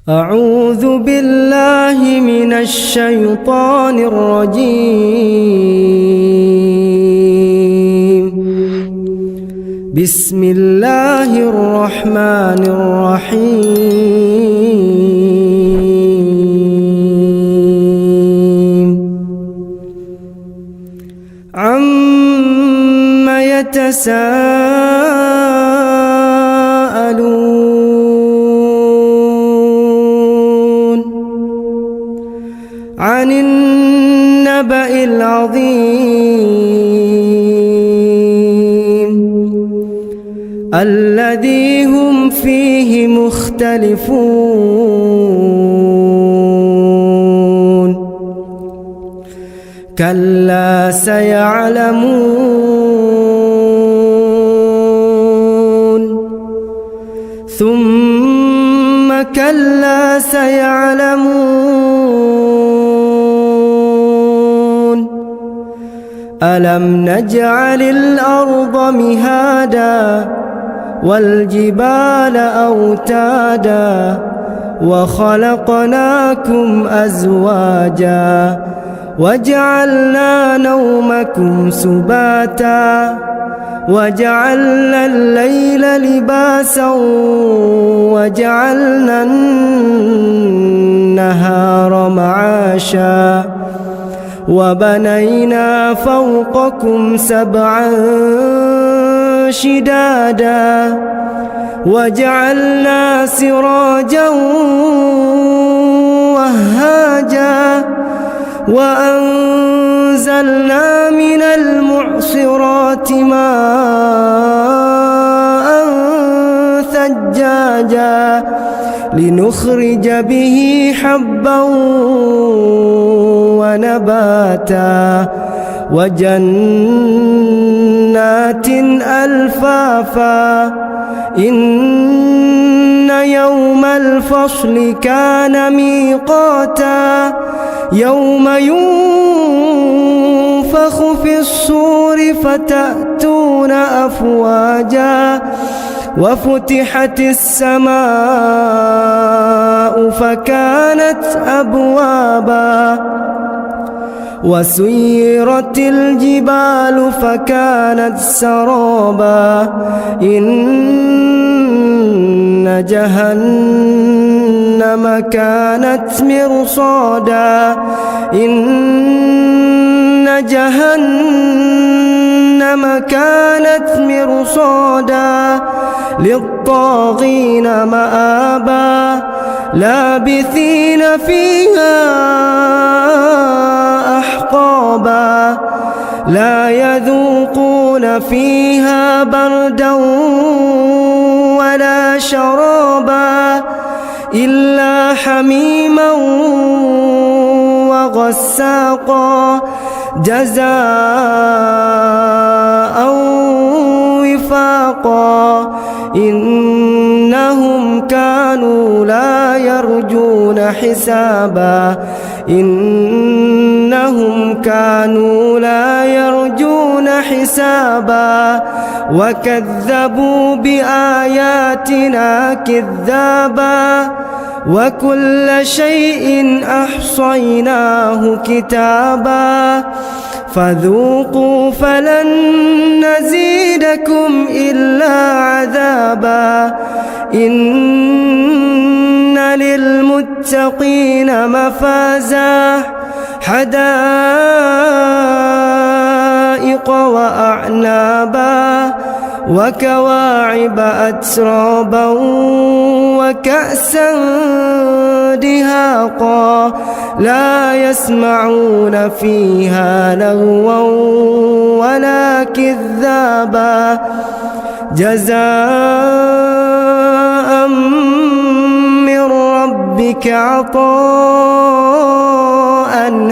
أعوذ بالله من الشيطان الرجيم. بسم الله الرحمن الرحيم. عم يتساءلون عن النبأ العظيم الذي هم فيه مختلفون كلا سيعلمون ثم كلا سيعلمون ألم نجعل الأرض مهادا والجبال أوتادا وخلقناكم أزواجا وجعلنا نومكم سباتا وجعلنا الليل لباسا وجعلنا النهار معاشا وبنينا فوقكم سبعا شدادا وجعلنا سراجا وهاجا وأنزلنا من المعصرات ماء ثجاجا لنخرج به حبا ونباتا وجنات ألفافا إن يوم الفصل كان ميقاتا يوم ينفخ في الصور فتأتون أفواجا وفتحت السماء فكانت أبوابا وسيرت الجبال فكانت سرابا إن جهنم كانت مرصادا إن جهنم كانت مرصادا للطاغين مآبا لابثين فيها أحقابا لا يذوقون فيها بردا ولا شرابا إلا حميما وغساقا جزاء وفاقا إنهم كانوا لا يرجون حسابا إنهم كانوا لا يرجون حسابا وكذبوا بآياتنا كذابا وكل شيء أحصيناه كتابا فذوقوا فلن نزيدكم إلا عذابا إن للمتقين مفازا حدائق وأعنابا وكواعب أترابا وكأسا دهاقا لا يسمعون فيها لغوا ولا كذابا جزاء من ربك عطاء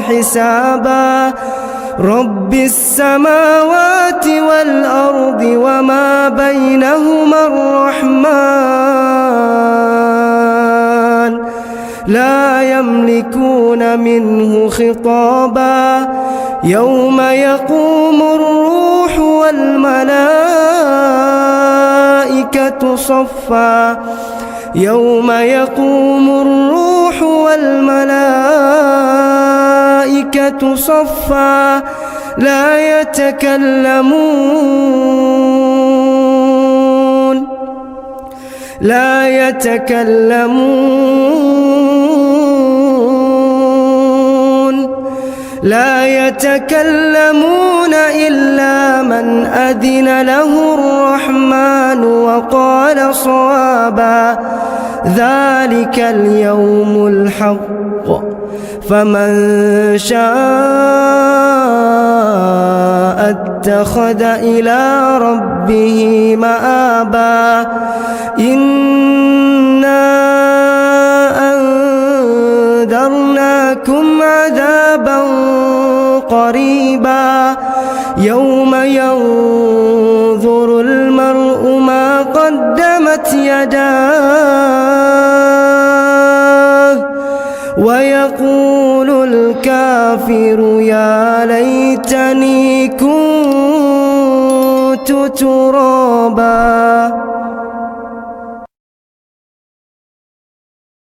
حسابا رب السماوات والأرض وما بينهما الرحمن لا يملكون منه خطابا يوم يقوم الروح والملائكة صفا يوم يقوم الروح والملائكة صفا لا يتكلمون إلا من أذن له الرحمن وقال صوابا ذلك اليوم الحق فمن شاء اتخذ إلى ربه مآبا إنا أنذرناكم عذابا قريبا يوم ينظر المرء ما قدمت يداه ويقول الكافر يا ليتني كنت ترابا.